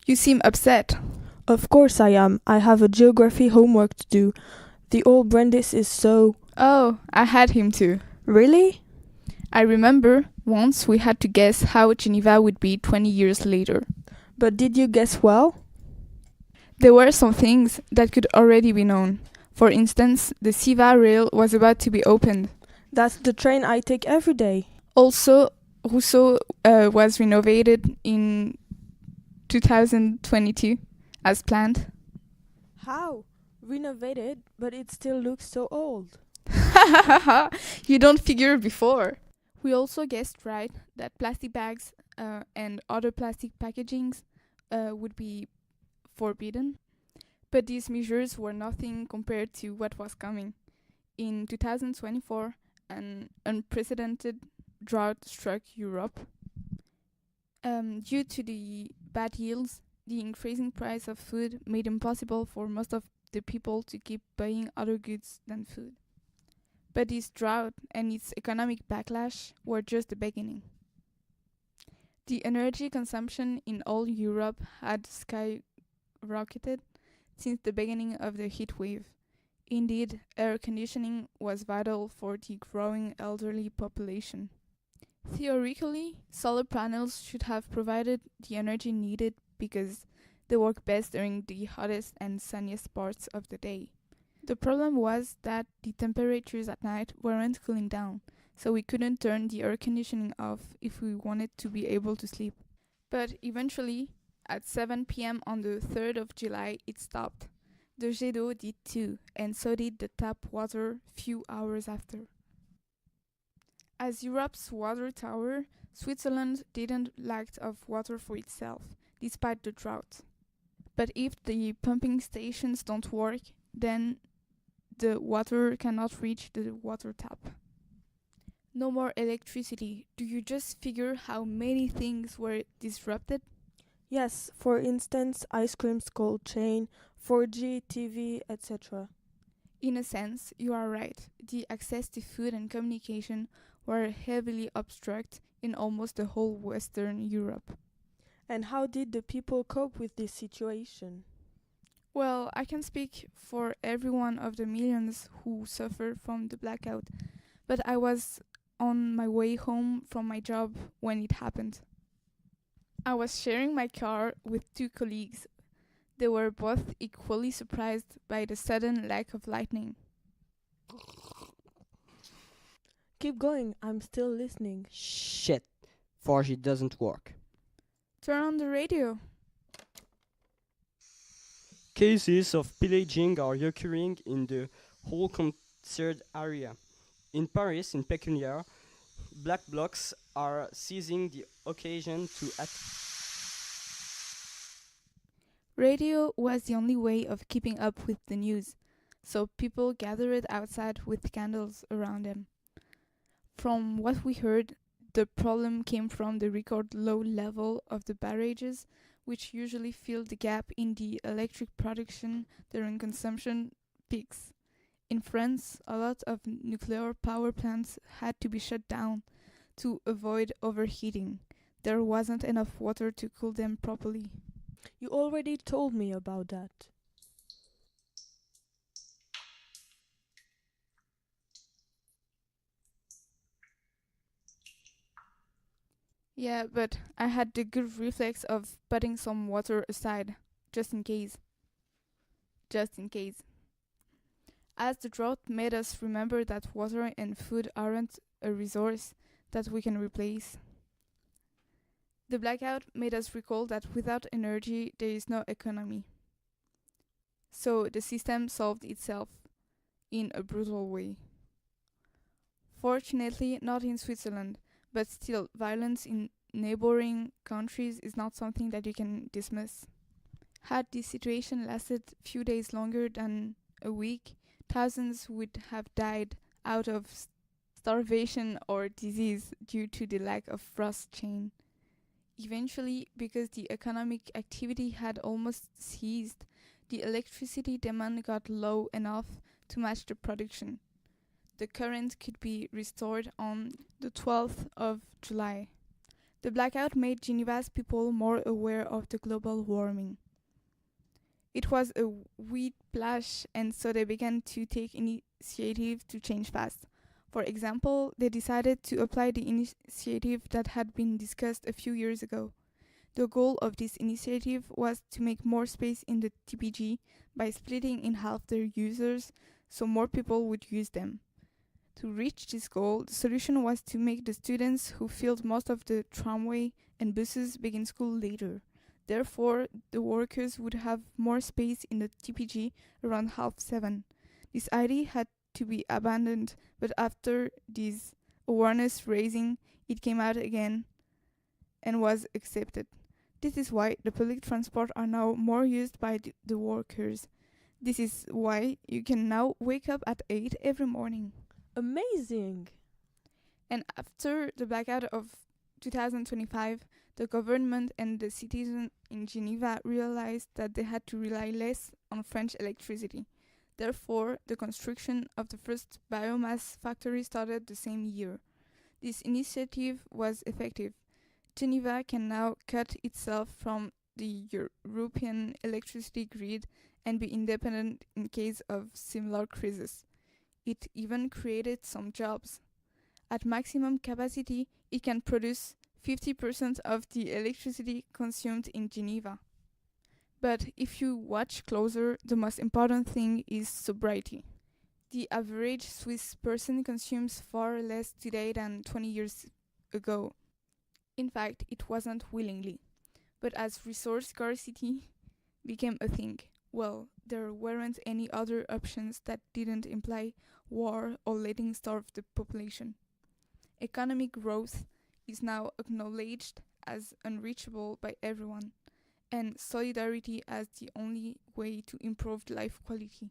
You seem upset. Of course I am. I have a geography homework to do. The old Brandis is so... Oh, I had him too. Really? I remember once we had to guess how Geneva would be 20 years later. But did you guess well? There were some things that could already be known. For instance, the Siva rail was about to be opened. That's the train I take every day. Also, Rousseau was renovated in 2022 as planned. How? Renovated, but it still looks so old. You don't figure before. We also guessed right that plastic bags and other plastic packagings would be forbidden. But these measures were nothing compared to what was coming. In 2024, an unprecedented drought struck Europe. Due to the bad yields, the increasing price of food made it impossible for most of the people to keep buying other goods than food. But this drought and its economic backlash were just the beginning. The energy consumption in all Europe had skyrocketed since the beginning of the heat wave. Indeed, air conditioning was vital for the growing elderly population. Theoretically, solar panels should have provided the energy needed because they work best during the hottest and sunniest parts of the day. The problem was that the temperatures at night weren't cooling down, so we couldn't turn the air conditioning off if we wanted to be able to sleep. But eventually, at 7 p.m. on the 3rd of July, it stopped. The jet d'eau did too, and so did the tap water few hours after. As Europe's water tower, Switzerland didn't lack of water for itself, despite the drought. But if the pumping stations don't work, then the water cannot reach the water tap. No more electricity. Do you just figure how many things were disrupted? Yes, for instance, ice cream's cold chain, 4G, TV, etc. In a sense, you are right. The access to food and communication were heavily obstructed in almost the whole Western Europe. And how did the people cope with this situation? Well, I can speak for every one of the millions who suffered from the blackout, but I was on my way home from my job when it happened. I was sharing my car with two colleagues. They were both equally surprised by the sudden lack of lightning. Keep going, I'm still listening. Shit, 4G doesn't work. Turn on the radio. Cases of pillaging are occurring in the whole concerned area. In Paris, in particular, black blocs are seizing the occasion to Radio was the only way of keeping up with the news, so people gathered outside with candles around them. From what we heard, the problem came from the record low level of the barrages, which usually fill the gap in the electric production during consumption peaks. In France, a lot of nuclear power plants had to be shut down to avoid overheating. There wasn't enough water to cool them properly. You already told me about that. Yeah, but I had the good reflex of putting some water aside, just in case. Just in case. As the drought made us remember that water and food aren't a resource that we can replace. The blackout made us recall that without energy there is no economy. So the system solved itself in a brutal way. Fortunately, not in Switzerland, but still, violence in neighboring countries is not something that you can dismiss. Had this situation lasted few days longer than a week, thousands would have died out of starvation or disease due to the lack of frost chain. Eventually, because the economic activity had almost ceased, the electricity demand got low enough to match the production. The current could be restored on the 12th of July. The blackout made Geneva's people more aware of the global warming. It was a whiplash, and so they began to take initiative to change fast. For example, they decided to apply the initiative that had been discussed a few years ago. The goal of this initiative was to make more space in the TPG by splitting in half their users so more people would use them. To reach this goal, the solution was to make the students who filled most of the tramway and buses begin school later. Therefore, the workers would have more space in the TPG around 7:30. This idea had to be abandoned, but after this awareness raising, it came out again and was accepted. This is why the public transport are now more used by the workers. This is why you can now wake up at 8 every morning. Amazing! And after the blackout of 2025, the government and the citizens in Geneva realized that they had to rely less on French electricity. Therefore, the construction of the first biomass factory started the same year. This initiative was effective. Geneva can now cut itself from the European electricity grid and be independent in case of similar crises. It even created some jobs. At maximum capacity, it can produce 50% of the electricity consumed in Geneva. But if you watch closer, the most important thing is sobriety. The average Swiss person consumes far less today than 20 years ago. In fact, it wasn't willingly. But as resource scarcity became a thing, well, there weren't any other options that didn't imply war or letting starve the population. Economic growth is now acknowledged as unreachable by everyone, and solidarity as the only way to improve life quality.